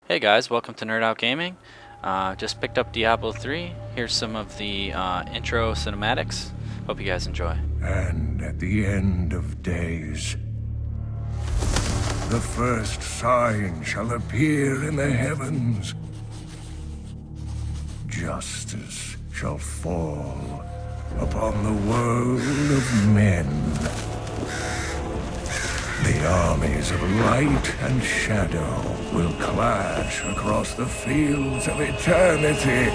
Hey guys, welcome to Nerd Out Gaming. Just picked up Diablo 3. Here's some of the intro cinematics. Hope you guys enjoy. And at the end of days, the first sign shall appear in the heavens. Justice shall fall upon the world of men. The armies of light and shadow will clash across the fields of eternity.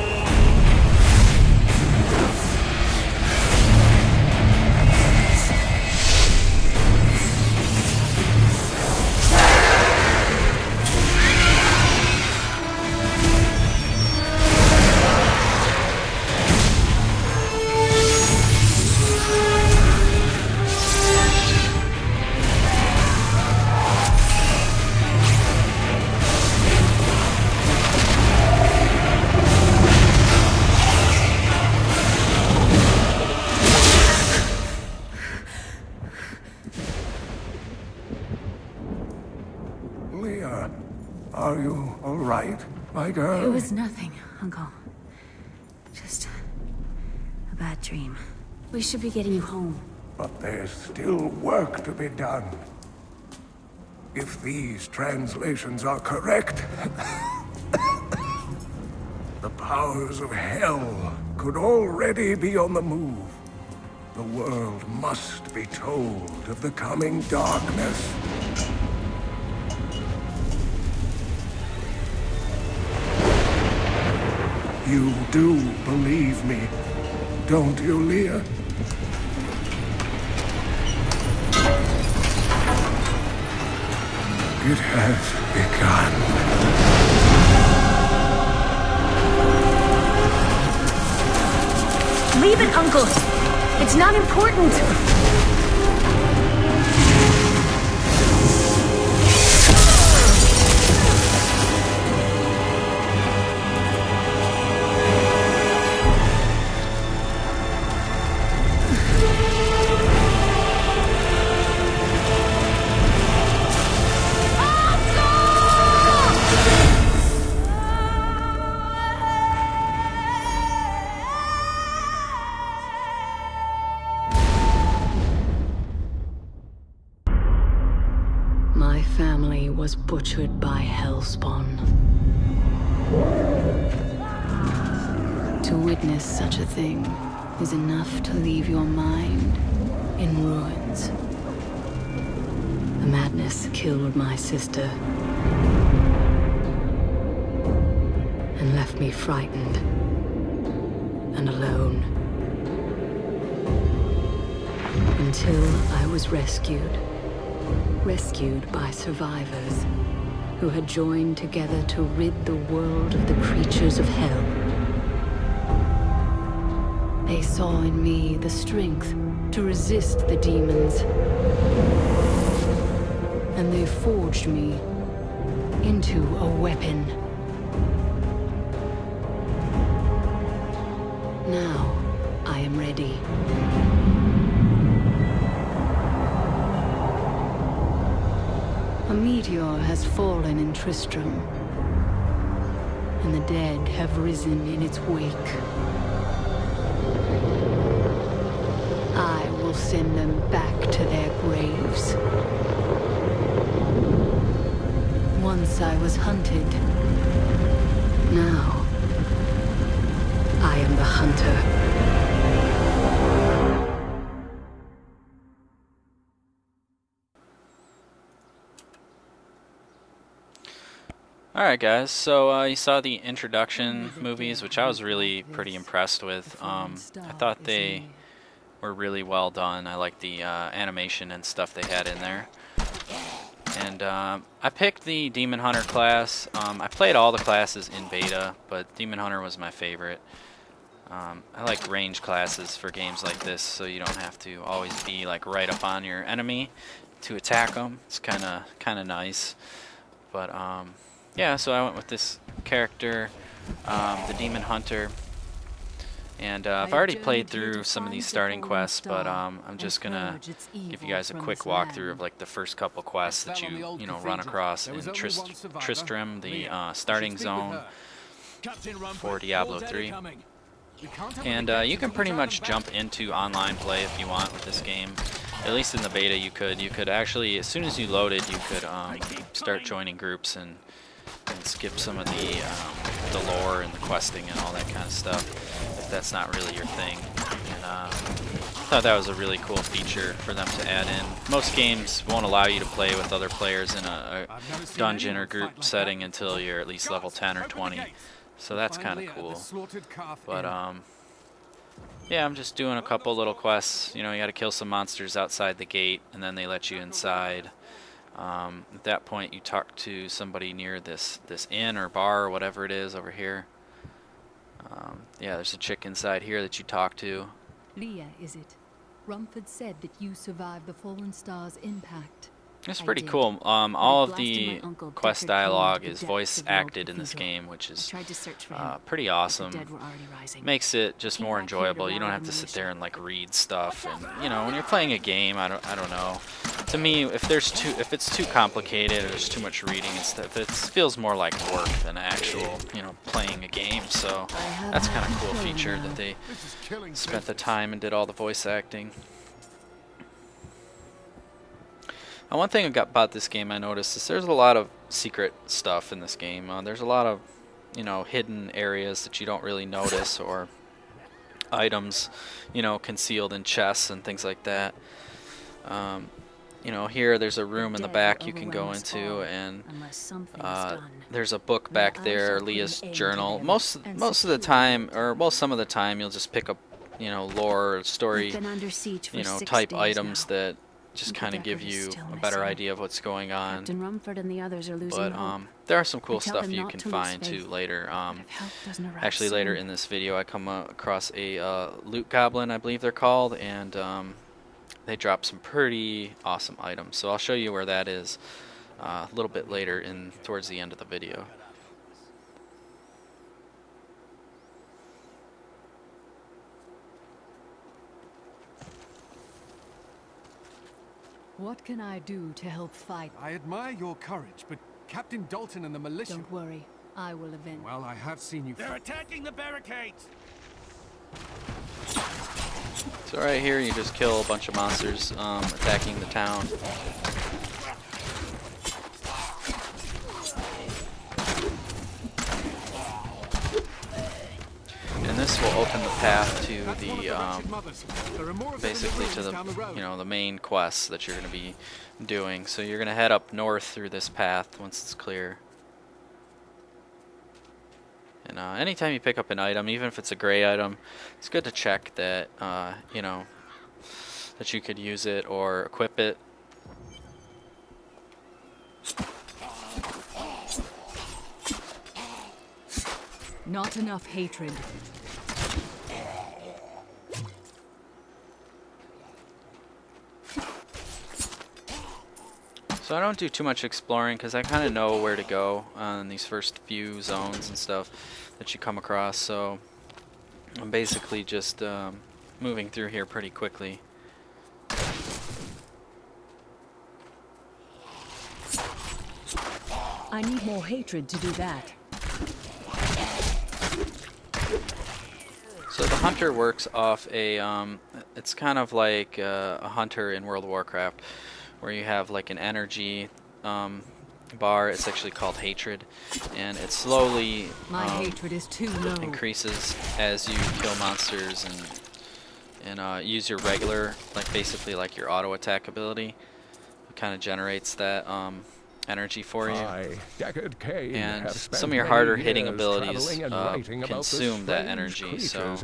Leah, are you all right, my girl? It was nothing, Uncle. Just a bad dream. We should be getting you home. But there's still work to be done. If these translations are correct, the powers of hell could already be on the move. The world must be told of the coming darkness. You do believe me, don't you, Leah? It has begun. Leave it, Uncle! It's not important! My family was butchered by Hellspawn. To witness such a thing is enough to leave your mind in ruins. The madness killed my sister and left me frightened and alone. Until I was rescued by survivors who had joined together to rid the world of the creatures of hell. They saw in me the strength to resist the demons, and they forged me into a weapon. Now I am ready. A meteor has fallen in Tristram, and the dead have risen in its wake. I will send them back to their graves. Once I was hunted. Now, I am the hunter. Alright guys, so you saw the introduction movies, which I was really pretty impressed with. I thought they were really well done. I liked the animation and stuff they had in there. And I picked the Demon Hunter class. I played all the classes in beta, but Demon Hunter was my favorite. I like range classes for games like this, so you don't have to always be like right up on your enemy to attack them. It's kind of nice. But yeah, so I went with this character, the Demon Hunter. And I've already played through some of these starting quests, but I'm just gonna give you guys a quick walkthrough of like the first couple quests that you know run across in Tristram, the starting zone for Diablo 3. And you can pretty much jump into online play if you want with this game. At least in the beta, you could actually, as soon as you loaded, you could start joining groups and skip some of the lore and the questing and all that kind of stuff, if that's not really your thing. And I thought that was a really cool feature for them to add in. Most games won't allow you to play with other players in a dungeon or group setting until you're at least level 10 or 20. So that's kind of cool. But yeah, I'm just doing a couple little quests. You know, you got to kill some monsters outside the gate, and then they let you inside. At that point, you talk to somebody near this inn or bar or whatever it is over here. Yeah, there's a chick inside here that you talk to. Leah, is it? Rumford said that you survived the Fallen Star's impact. It's pretty cool. All of the quest dialogue is voice acted in this game, which is pretty awesome. Makes it just more enjoyable. You don't have to sit there and like read stuff. And you know, when you're playing a game, I don't know. To me, if it's too complicated or there's too much reading and stuff, it feels more like work than actual, you know, playing a game. So that's kind of cool feature that they spent the time and did all the voice acting. One thing about this game I noticed is there's a lot of secret stuff in this game. There's a lot of, you know, hidden areas that you don't really notice, or items, you know, concealed in chests and things like that. You know, here there's a room in the back you can go into, and there's a book back there, Leah's journal. Most of the time, or well, some of the time, you'll just pick up, you know, lore or story, you know, type items that just kind of give you a better idea of what's going on. But there are some cool stuff you can find too later. Actually, later in this video, I come across a loot goblin, I believe they're called, and they drop some pretty awesome items. So I'll show you where that is a little bit later towards the end of the video. What can I do to help fight? I admire your courage, but Captain Dalton and the militia... Don't worry, I will avenge. Well, I have seen you... They're attacking the barricades! So right here you just kill a bunch of monsters attacking the town. And this will open the path to the, basically to the, you know, the main quests that you're going to be doing. So you're going to head up north through this path once it's clear. And anytime you pick up an item, even if it's a gray item, it's good to check that, you know, that you could use it or equip it. Not enough hatred. So I don't do too much exploring because I kind of know where to go on these first few zones and stuff that you come across. So I'm basically just moving through here pretty quickly. I need more hatred to do that. So the hunter works off a, it's kind of like a hunter in World of Warcraft, where you have like an energy bar. It's actually called hatred, and it slowly hatred is too low. increases as you kill monsters and use your regular, like basically like your auto attack ability. It kind of generates that energy for you, and some of your harder hitting abilities consume that energy. So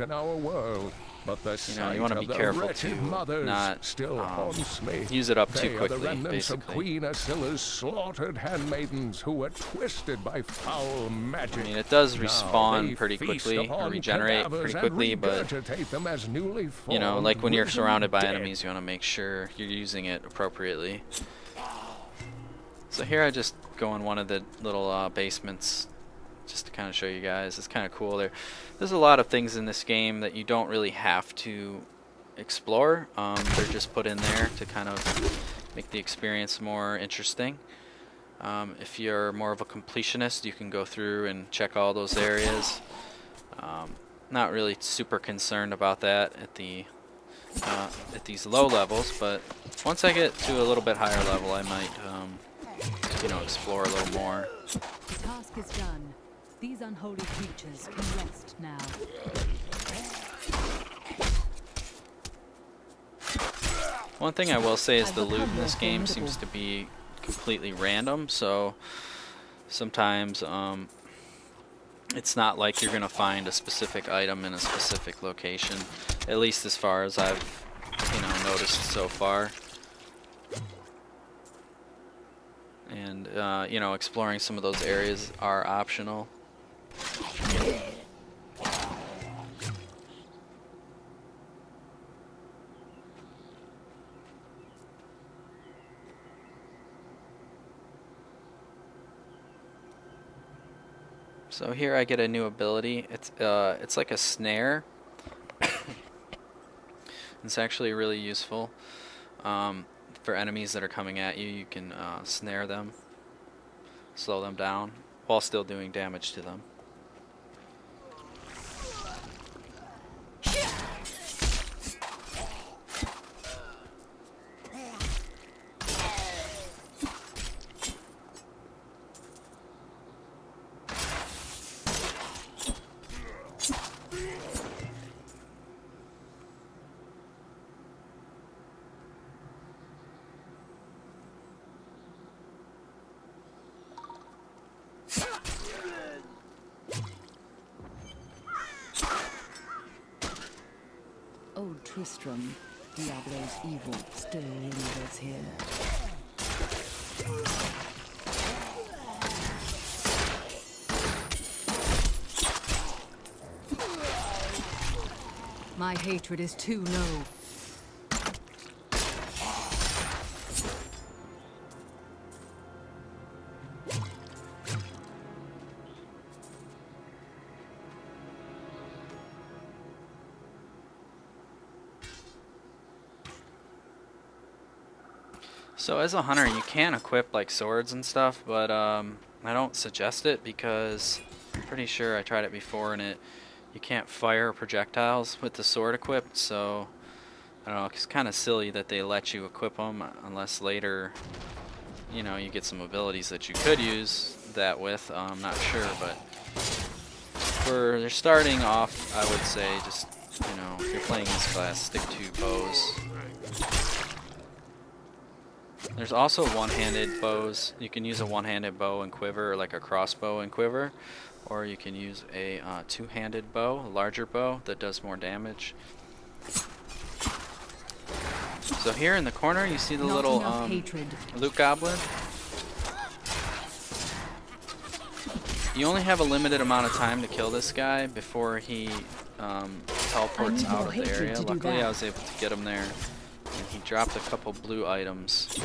you know, you want to be careful to not use it up too quickly, basically. Slaughtered handmaidens who were twisted by foul magic. I mean, it does respawn pretty quickly, or regenerate pretty quickly, but you know, like when you're surrounded by enemies, you want to make sure you're using it appropriately. So here I just go in one of the little basements just to kind of show you guys. It's kind of cool. There's a lot of things in this game that you don't really have to explore. They're just put in there to kind of make the experience more interesting. If you're more of a completionist, you can go through and check all those areas. Not really super concerned about that at these low levels, but once I get to a little bit higher level, I might, you know, explore a little more. The task is done. These unholy creatures can rest now. One thing I will say is the loot in this game seems to be completely random, so sometimes it's not like you're gonna find a specific item in a specific location, at least as far as I've, you know, noticed so far. And you know, exploring some of those areas are optional. So here I get a new ability. It's like a snare. It's actually really useful for enemies that are coming at you. You can snare them, slow them down, while still doing damage to them. Old Tristram, Diablo's evil, still lingers here. My hatred is too low. So as a hunter, you can equip like swords and stuff, but I don't suggest it because I'm pretty sure I tried it before and you can't fire projectiles with the sword equipped, so I don't know, it's kind of silly that they let you equip them unless later, you know, you get some abilities that you could use that with. I'm not sure, but for starting off, I would say just, you know, if you're playing this class, stick to bows. There's also one-handed bows. You can use a one-handed bow and quiver, or like a crossbow and quiver, or you can use a two-handed bow, a larger bow that does more damage. So here in the corner, you see the little loot goblin. You only have a limited amount of time to kill this guy before he teleports out of the area. Luckily, I was able to get him there. And he dropped a couple blue items,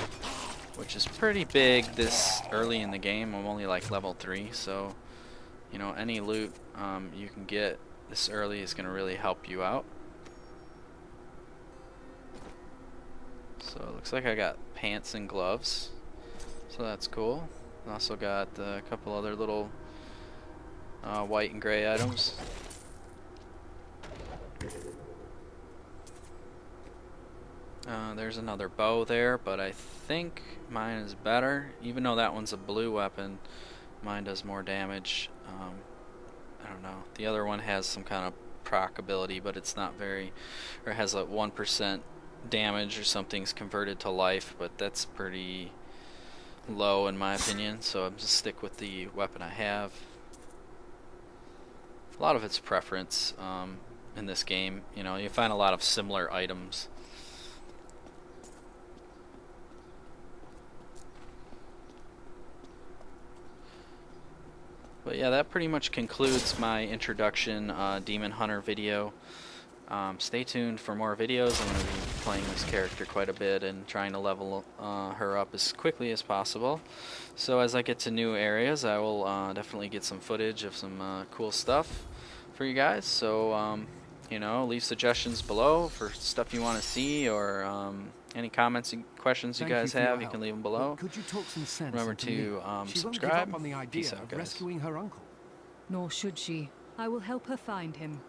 which is pretty big this early in the game. I'm only like level 3, so you know, any loot you can get this early is going to really help you out. So it looks like I got pants and gloves, so that's cool. I also got a couple other little white and gray items. There's another bow there, but I think mine is better. Even though that one's a blue weapon, mine does more damage. I don't know. The other one has some kind of proc ability, but it's not very, or has a 1% damage or something's converted to life, but that's pretty low in my opinion, so I'm just stick with the weapon I have. A lot of it's preference in this game. You know, you find a lot of similar items. But yeah, that pretty much concludes my introduction Demon Hunter video. stay tuned for more videos. I'm going to be playing this character quite a bit and trying to level her up as quickly as possible. So as I get to new areas, I will definitely get some footage of some cool stuff for you guys. So, you know, leave suggestions below for stuff you want to see, or any comments and questions you guys have, you can leave them below. Could you talk some sense Remember into me? to She won't give subscribe. up on the idea Peace out, of guys. rescuing her uncle. Nor should she. I will help her find him.